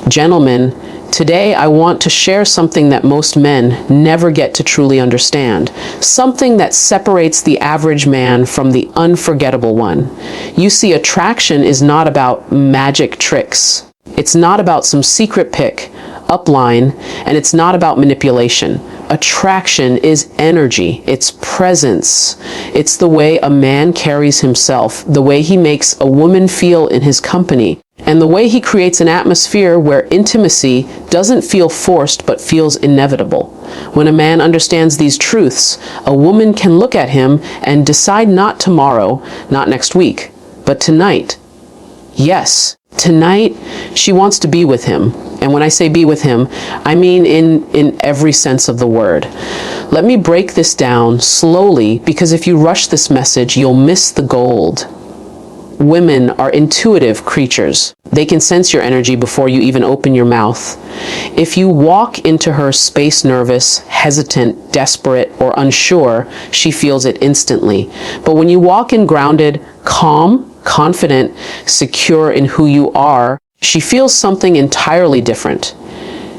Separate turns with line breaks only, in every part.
Gentlemen, today I want to share something that most men never get to truly understand. Something that separates the average man from the unforgettable one. You see, attraction is not about magic tricks. It's not about some secret pick, upline, and it's not about manipulation. Attraction is energy, it's presence. It's the way a man carries himself, the way he makes a woman feel in his company, and the way he creates an atmosphere where intimacy doesn't feel forced but feels inevitable. When a man understands these truths, a woman can look at him and decide not tomorrow, not next week, but tonight. Yes, tonight she wants to be with him. And when I say be with him, I mean in every sense of the word. Let me break this down slowly, because if you rush this message, you'll miss the gold. Women are intuitive creatures. They can sense your energy before you even open your mouth. If you walk into her space nervous, hesitant, desperate, or unsure, she feels it instantly. But when you walk in grounded, calm, confident, secure in who you are, she feels something entirely different.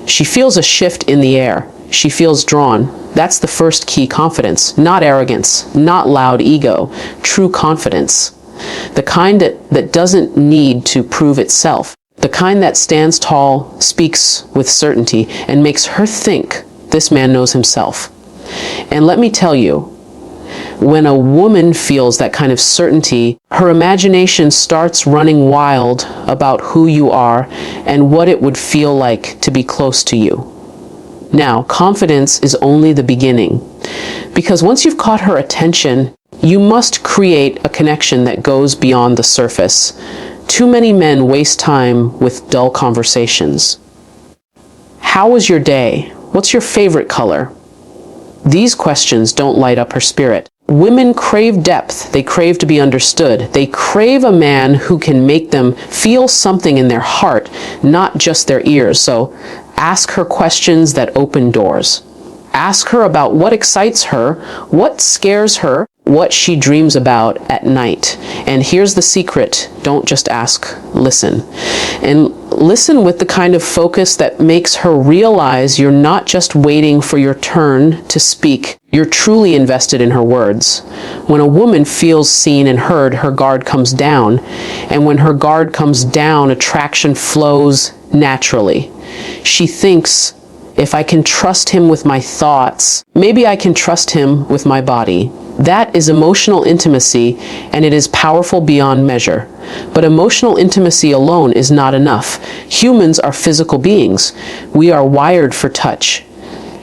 She feels a shift in the air. She feels drawn. That's the first key: confidence, not arrogance, not loud ego, true confidence. The kind that doesn't need to prove itself. The kind that stands tall, speaks with certainty, and makes her think this man knows himself. And let me tell you, when a woman feels that kind of certainty, her imagination starts running wild about who you are and what it would feel like to be close to you. Now, confidence is only the beginning, because once you've caught her attention, you must create a connection that goes beyond the surface. Too many men waste time with dull conversations. How was your day? What's your favorite color? These questions don't light up her spirit. Women crave depth. They crave to be understood. They crave a man who can make them feel something in their heart, not just their ears. So ask her questions that open doors. Ask her about what excites her, what scares her, what she dreams about at night. And here's the secret: don't just ask, listen. And listen with the kind of focus that makes her realize you're not just waiting for your turn to speak. You're truly invested in her words. When a woman feels seen and heard, her guard comes down. And when her guard comes down, attraction flows naturally. She thinks, if I can trust him with my thoughts, maybe I can trust him with my body. That is emotional intimacy, and it is powerful beyond measure. But emotional intimacy alone is not enough. Humans are physical beings. We are wired for touch.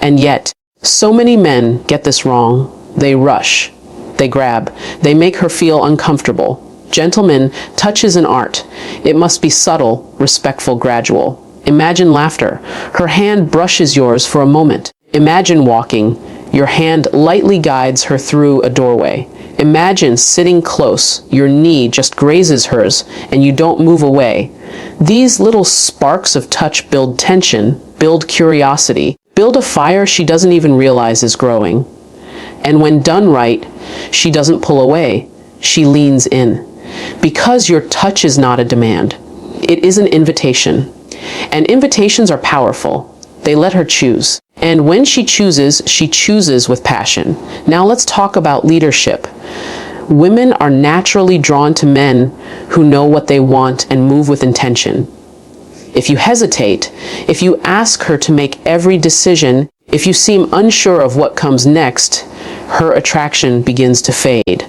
And yet, so many men get this wrong. They rush. They grab. They make her feel uncomfortable. Gentlemen, touch is an art. It must be subtle, respectful, gradual. Imagine laughter. Her hand brushes yours for a moment. Imagine walking. Your hand lightly guides her through a doorway. Imagine sitting close. Your knee just grazes hers, and you don't move away. These little sparks of touch build tension, build curiosity, build a fire she doesn't even realize is growing. And when done right, she doesn't pull away. She leans in. Because your touch is not a demand. It is an invitation. And invitations are powerful. They let her choose. And when she chooses with passion. Now let's talk about leadership. Women are naturally drawn to men who know what they want and move with intention. If you hesitate, if you ask her to make every decision, if you seem unsure of what comes next, her attraction begins to fade.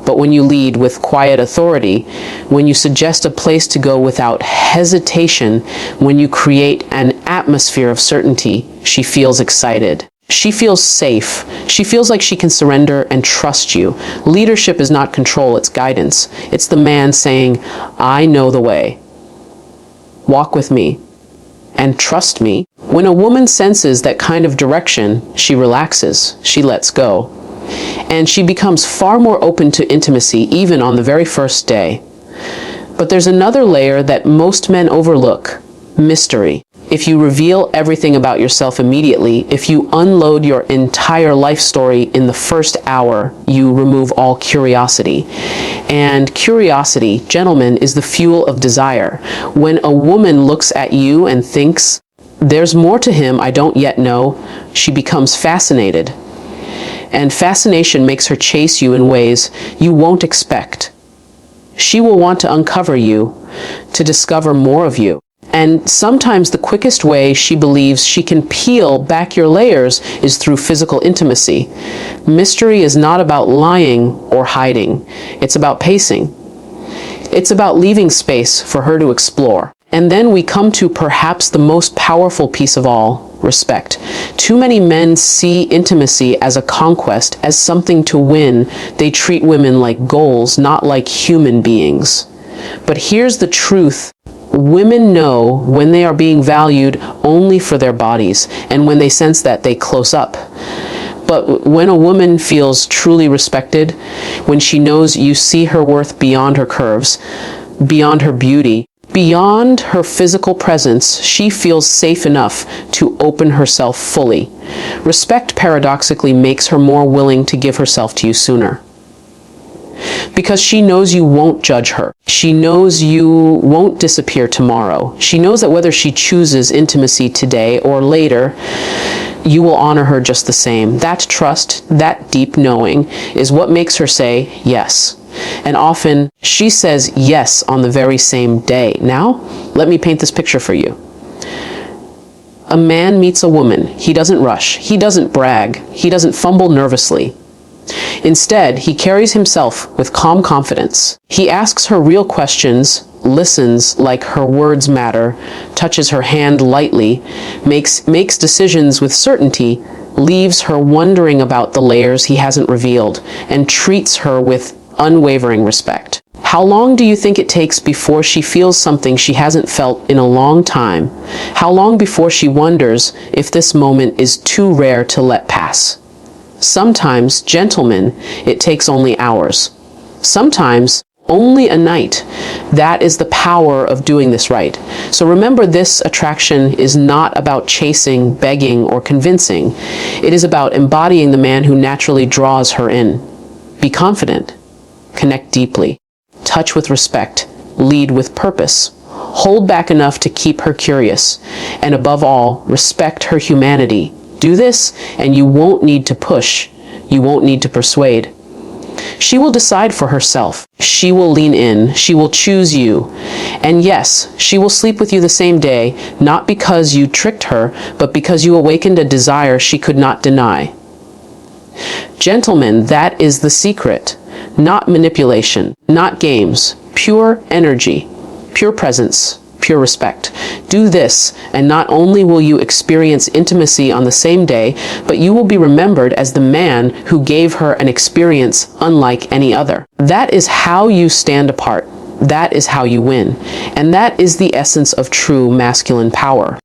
But when you lead with quiet authority, when you suggest a place to go without hesitation, when you create an atmosphere of certainty, she feels excited. She feels safe. She feels like she can surrender and trust you. Leadership is not control, it's guidance. It's the man saying, I know the way. Walk with me and trust me. When a woman senses that kind of direction, she relaxes, she lets go. And she becomes far more open to intimacy even on the very first day. But there's another layer that most men overlook: mystery. if you reveal everything about yourself immediately, if you unload your entire life story in the first hour, you remove all curiosity. And curiosity, gentlemen, is the fuel of desire. When a woman looks at you and thinks, "There's more to him I don't yet know," she becomes fascinated. And fascination makes her chase you in ways you won't expect. She will want to uncover you, to discover more of you. And sometimes the quickest way she believes she can peel back your layers is through physical intimacy. Mystery is not about lying or hiding. It's about pacing. It's about leaving space for her to explore. And then we come to perhaps the most powerful piece of all, respect. Too many men see intimacy as a conquest, as something to win. They treat women like goals, not like human beings. But here's the truth. Women know when they are being valued only for their bodies, and when they sense that, they close up. But when a woman feels truly respected, when she knows you see her worth beyond her curves, beyond her beauty, beyond her physical presence, she feels safe enough to open herself fully. Respect paradoxically makes her more willing to give herself to you sooner. Because she knows you won't judge her. She knows you won't disappear tomorrow. She knows that whether she chooses intimacy today or later, you will honor her just the same. That trust, that deep knowing, is what makes her say yes. And often, she says yes on the very same day. Now, let me paint this picture for you. A man meets a woman. He doesn't rush. He doesn't brag. He doesn't fumble nervously. Instead, he carries himself with calm confidence. He asks her real questions, listens like her words matter, touches her hand lightly, makes decisions with certainty, leaves her wondering about the layers he hasn't revealed, and treats her with unwavering respect. How long do you think it takes before she feels something she hasn't felt in a long time? How long before she wonders if this moment is too rare to let pass? Sometimes, gentlemen, it takes only hours. Sometimes, only a night. That is the power of doing this right. So remember, this attraction is not about chasing, begging, or convincing. It is about embodying the man who naturally draws her in. Be confident. Connect deeply. Touch with respect. Lead with purpose. Hold back enough to keep her curious. And above all, respect her humanity. Do this, and you won't need to push. You won't need to persuade. She will decide for herself. She will lean in. She will choose you. And yes, she will sleep with you the same day, not because you tricked her, but because you awakened a desire she could not deny. Gentlemen, that is the secret. Not manipulation, not games, pure energy, pure presence, pure respect. Do this, and not only will you experience intimacy on the same day, but you will be remembered as the man who gave her an experience unlike any other. That is how you stand apart. That is how you win. And that is the essence of true masculine power.